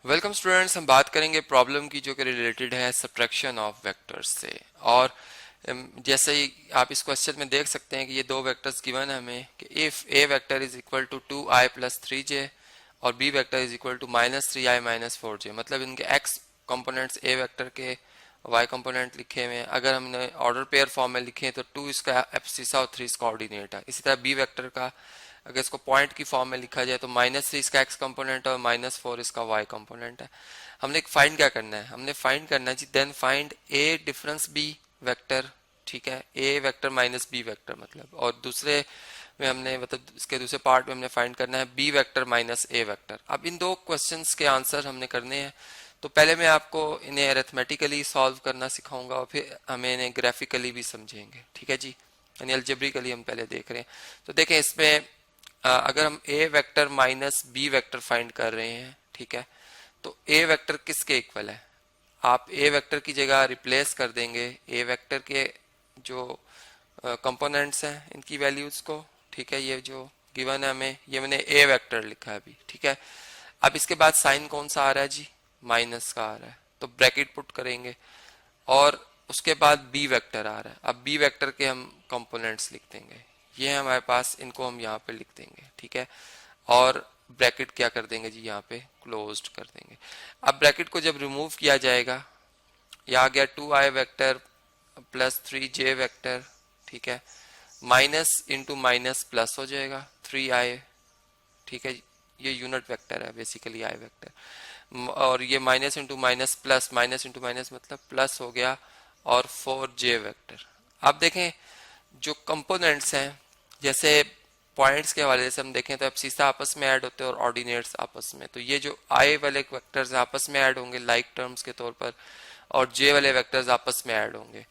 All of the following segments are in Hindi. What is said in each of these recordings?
वेलकम स्टूडेंट्स, हम बात करेंगे प्रॉब्लम की जो कि रिलेटेड है सब्ट्रैक्शन ऑफ वेक्टर्स से। और जैसे ही आप इस क्वेश्चन में देख सकते हैं कि ये दो वेक्टर्स गिवन है हमें कि if A vector is equal to 2i plus 3j और B vector is equal to minus 3i minus 4j, मतलब इनके एक्स कंपोनेंट्स ए वेक्टर के वाई कंपोनेंट लिखे हुए हैं। अगर हमने ऑर्डर पेयर फॉर्म में लिखे हैं तो 2 इसका एब्सिसा और 3 इसका ऑर्डिनेट है। इसी तरह बी वेक्टर का अगर इसको पॉइंट की फॉर्म में लिखा जाए तो -3 इसका एक्स कंपोनेंट है और -4 इसका वाई कंपोनेंट है। हमने फाइंड क्या करना है, हमने फाइंड करना है जी देन फाइंड ए डिफरेंस बी वेक्टर। ठीक है, ए वेक्टर माइनस बी वेक्टर मतलब, और दूसरे में हमने मतलब इसके दूसरे पार्ट में हमने फाइंड करना है बी वेक्टर माइनस ए वेक्टर। अब इन दो क्वेश्चंस के आंसर हमने करने हैं। तो पहले मैं आपको इन्हें अरिथमेटिकली सॉल्व करना सिखाऊंगा और फिर हमें इन्हें ग्राफिकली भी समझेंगे। ठीक है जी, यानी अलजेब्रिकली हम पहले देख रहे हैं। तो देखें इसमें अगर हम A vector minus B vector find कर रहे हैं, ठीक है, तो ए वेक्टर किसके इक्वल है? आप ए वेक्टर की जगह रिप्लेस कर देंगे ए वेक्टर के जो कंपोनेंट्स हैं इनकी वैल्यूज को। ठीक है, ये जो गिवन है हमें, ये मैंने ए वेक्टर लिखा है अभी। ठीक है, अब इसके बाद साइन कौन सा आ रहा है जी? माइनस का आ रहा है, तो ब्रैकेट पुट करेंगे और उसके बाद बी वेक्टर आ रहा है। अब बी वेक्टर के हम कंपोनेंट्स लिख देंगे, ये है हमारे पास, इनको हम यहाँ पे लिख देंगे। ठीक है, और ब्रैकेट क्या कर देंगे जी, यहाँ पे क्लोज्ड कर देंगे। अब ब्रैकेट को जब रिमूव किया जाएगा, यह आ गया 2i vector plus 3j vector. ठीक है, माइनस इंटू माइनस प्लस हो जाएगा 3i। ठीक है, ये यूनिट वेक्टर है बेसिकली आई वेक्टर, और ये minus into minus plus, minus into minus मतलब प्लस हो गया, और 4j वेक्टर। अब देखें जो कंपोनेंट्स हैं, जैसे पॉइंट्स के हवाले से हम देखें तो अब सीसा आपस में ऐड होते हैं और ऑर्डिनेट्स आपस में। तो ये जो आई वाले वेक्टर्स आपस में ऐड होंगे लाइक टर्म्स के तौर पर, और जे वाले वेक्टर्स आपस में ऐड होंगे।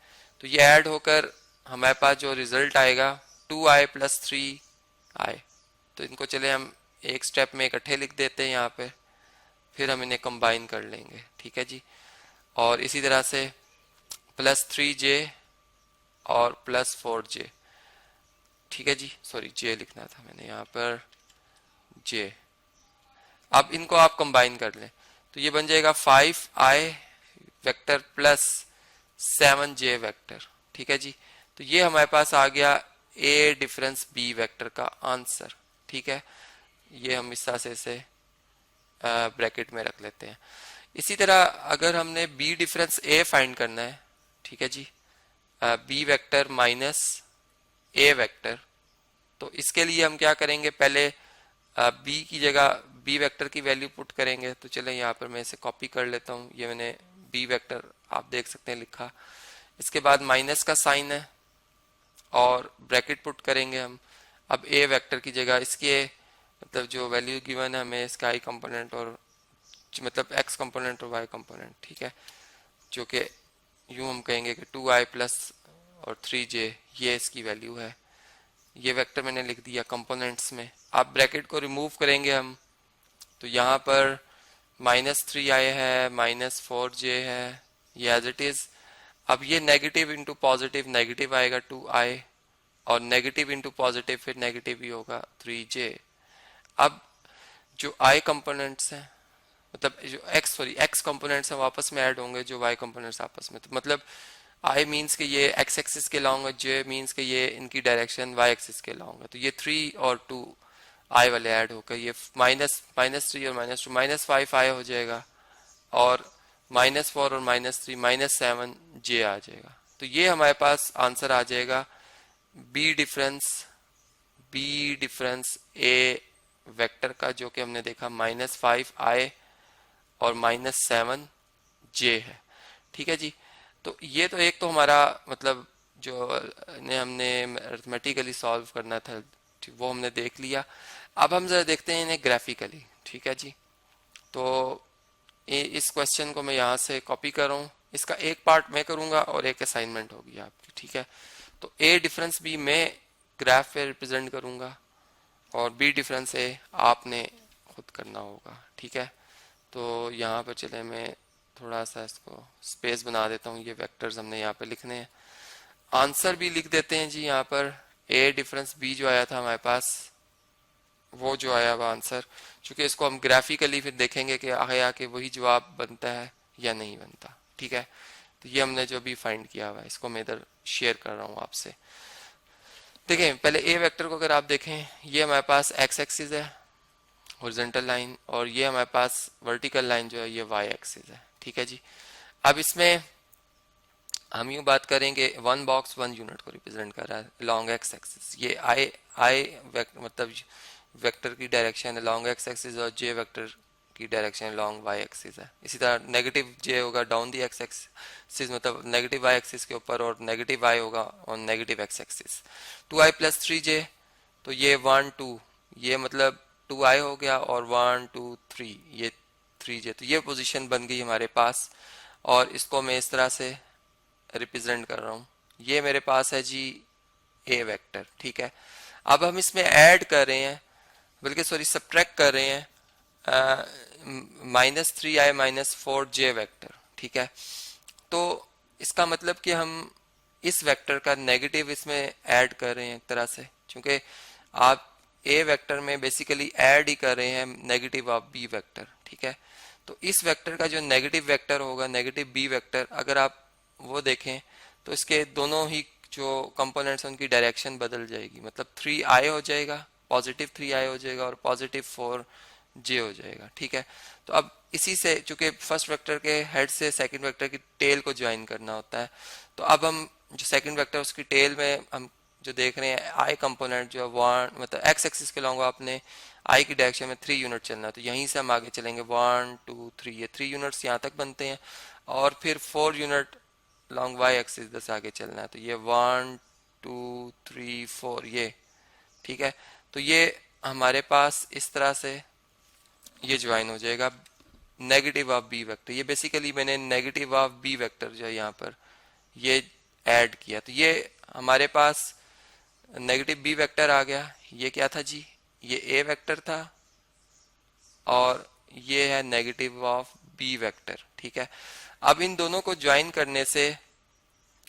तो ये ऐड होकर हमारे पास जो रिजल्ट आएगा 2i प्लस 3i। तो इनको चले हम एक स्टेप में इकट्ठे लिख देते हैं यहाँ पे, फिर हम इन्हें कंबाइन कर लेंगे। ठीक है जी, और इसी तरह से प्लस 3j और प्लस 4j। ठीक है जी, सॉरी जे लिखना था मैंने यहाँ पर, जे। अब इनको आप कंबाइन कर लें तो ये बन जाएगा 5i vector plus 7j vector. ठीक है जी, तो ये हमारे पास आ गया ए डिफरेंस बी वेक्टर का आंसर। ठीक है, ये हम इस तरह से इसे ब्रैकेट में रख लेते हैं। इसी तरह अगर हमने बी डिफरेंस ए फाइंड करना है, ठीक है जी, बी वेक्टर माइनस ए वेक्टर, तो इसके लिए हम क्या करेंगे, पहले बी की जगह बी वेक्टर की वैल्यू पुट करेंगे। तो चले यहाँ पर मैं इसे कॉपी कर लेता हूँ, ये मैंने बी वेक्टर आप देख सकते हैं लिखा। इसके बाद माइनस का साइन है और ब्रैकेट पुट करेंगे हम। अब ए वेक्टर की जगह इसके मतलब जो वैल्यू गिवन है हमें, इसका आई कंपोनेंट और मतलब एक्स कंपोनेंट और वाई कंपोनेंट। ठीक है, जो कि यूं हम कहेंगे कि 2i प्लस और 3j, ये इसकी वैल्यू है। ये वेक्टर मैंने लिख दिया कंपोनेंट्स में। अब ब्रैकेट को रिमूव करेंगे हम, तो यहाँ पर -3i है, -4j है, ये एज इट इज। अब ये नेगेटिव इंटू पॉजिटिव नेगेटिव आएगा 2i, और नेगेटिव इंटू पॉजिटिव फिर नेगेटिव ही होगा 3j। अब जो i कंपोनेंट्स हैं मतलब जो एक्स कंपोनेंट्स हैं वापस में ऐड होंगे जो y कंपोनेंट्स आपस में। तो मतलब i मीन्स कि ये x एक्सिस के लाऊंगा, j मीन्स कि ये इनकी डायरेक्शन y एक्सिस के लाऊंगा। तो ये 3 और 2 i वाले ऐड होकर ये -3 और -2 -5i हो जाएगा, और -4 और -3 -7j आ जाएगा। तो ये हमारे पास आंसर आ जाएगा बी डिफरेंस ए वेक्टर का, जो कि हमने देखा -5i और -7j है। ठीक है जी, तो ये तो एक तो हमारा मतलब जो ने हमने अरिथमेटिकली सॉल्व करना था वो हमने देख लिया। अब हम जरा देखते हैं इन्हें ग्राफिकली। ठीक है जी, तो इस क्वेश्चन को मैं यहाँ से कॉपी कर रहा हूँ, इसका एक पार्ट मैं करूँगा और एक असाइनमेंट होगी आपकी। ठीक है, तो ए डिफरेंस बी मैं ग्राफ पे रिप्रेजेंट करूँगा और बी डिफरेंस ए आपने खुद करना होगा। ठीक है, तो यहाँ पर चले मैं थोड़ा सा इसको स्पेस बना देता हूँ, ये वेक्टर्स हमने यहाँ पे लिखने हैं। आंसर भी लिख देते हैं जी यहाँ पर, ए डिफरेंस बी जो आया था हमारे पास वो जो आया हुआ आंसर, चूंकि इसको हम ग्राफिकली फिर देखेंगे कि आया कि वही जवाब बनता है या नहीं बनता। ठीक है, तो ये हमने जो भी फाइंड किया हुआ है इसको मैं इधर शेयर कर रहा हूँ आपसे। देखें पहले ए वेक्टर को अगर आप देखें, ये हमारे पास एक्स एक्सिस है हॉरिजॉन्टल लाइन, और ये हमारे पास वर्टिकल लाइन जो है ये वाई एक्सिस है। ठीक है जी, अब इसमें हम यूं बात करेंगे वन बॉक्स वन यूनिट को रिप्रेजेंट कर रहा है लॉन्ग एक्स एक्सिस। ये आई मतलब वेक्टर की डायरेक्शन लॉन्ग एक्स एक्सिस और जे वेक्टर की डायरेक्शन लॉन्ग वाई एक्सिस है। इसी तरह नेगेटिव जे होगा डाउन दी एक्स एक्सिस मतलब नेगेटिव वाई एक्सिस के ऊपर, और नेगेटिव वाई होगा on negative x axis. 2i plus 3j, तो ये 1 2, ये मतलब 2i हो गया, और 1 2 3 ये 3j, तो ये पोजीशन बन गई हमारे पास। और इसको मैं इस तरह से रिप्रेजेंट कर रहा हूँ, ये मेरे पास है जी ए वेक्टर। ठीक है, अब हम इसमें ऐड कर रहे हैं, बल्कि सॉरी सब्ट्रैक्ट कर रहे हैं -3i -4j वेक्टर। ठीक है, तो इसका मतलब कि हम इस वेक्टर का नेगेटिव इसमें ऐड कर रहे हैं एक तरह से, क्योंकि आप ए वेक्टर में बेसिकली ऐड ही कर रहे हैं नेगेटिव ऑफ बी वेक्टर। ठीक है, तो इस वेक्टर का जो नेगेटिव वेक्टर होगा नेगेटिव बी वेक्टर, अगर आप वो देखें तो इसके दोनों ही जो कंपोनेंट्स हैं उनकी डायरेक्शन बदल जाएगी, मतलब 3i हो जाएगा, पॉजिटिव 3i हो जाएगा और पॉजिटिव 4j हो जाएगा। ठीक है, तो अब इसी से चूंकि फर्स्ट वेक्टर के हेड से सेकंड वेक्टर की टेल को ज्वाइन करना होता है, तो अब हम जो सेकंड वेक्टर उसकी टेल में हम जो देख रहे हैं आई कंपोनेंट जो वन मतलब एक्स एक्सिस के लॉन्ग आपने आई की डायरेक्शन में 3 यूनिट चलना है, तो यहीं से हम आगे चलेंगे 1 2 3, ये 3 यूनिट्स यहाँ तक बनते हैं, और फिर 4 यूनिट लॉन्ग वाई एक्सिस इधर से आगे चलना है, तो ये 1 2 3 4 ये। ठीक है, तो ये हमारे पास इस तरह से ये ज्वाइन हो जाएगा नेगेटिव ऑफ बी वेक्टर। ये बेसिकली मैंने नेगेटिव ऑफ बी वेक्टर जो है यहाँ पर ये ऐड किया, तो ये हमारे पास नेगेटिव बी वेक्टर आ गया। ये क्या था जी, ये ए वेक्टर था, और ये है नेगेटिव ऑफ बी वेक्टर। ठीक है, अब इन दोनों को ज्वाइन करने से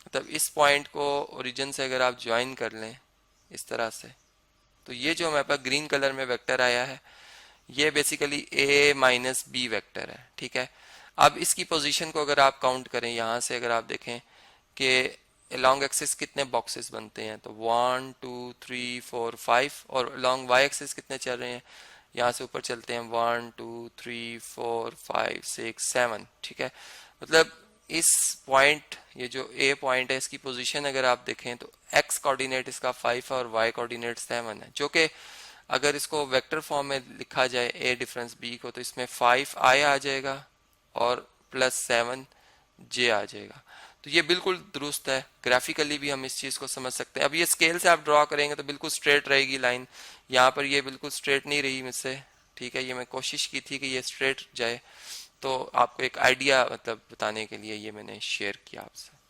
मतलब इस पॉइंट को ओरिजिन से अगर आप ज्वाइन कर लें इस तरह से, तो ये जो हमारे पास ग्रीन कलर में वेक्टर आया है ये बेसिकली ए माइनस बी वेक्टर है। ठीक है, अब इसकी पोजीशन को अगर आप काउंट करें यहाँ से, अगर आप देखें कि लॉन्ग एक्सिस कितने बॉक्सेस बनते हैं, तो 1 2 3 4 5, और लॉन्ग वाई एक्सिस कितने चल रहे हैं, यहाँ से ऊपर चलते हैं 1 2 3 4 5 6 7। ठीक है, मतलब इस पॉइंट ये जो ए पॉइंट है इसकी पोजीशन अगर आप देखें तो एक्स कोऑर्डिनेट इसका 5 और वाई कोऑर्डिनेट 7 है, जो कि अगर इसको वेक्टर फॉर्म में लिखा जाए ए डिफरेंस बी को, तो इसमें 5i आ जाएगा और +7j आ जाएगा। तो ये बिल्कुल दुरुस्त है, ग्राफिकली भी हम इस चीज को समझ सकते हैं। अब ये स्केल से आप ड्रॉ करेंगे तो बिल्कुल स्ट्रेट रहेगी लाइन, यहाँ पर ये बिल्कुल स्ट्रेट नहीं रही मुझसे। ठीक है, ये मैं कोशिश की थी कि ये स्ट्रेट जाए, तो आपको एक आइडिया मतलब बताने के लिए ये मैंने शेयर किया आपसे।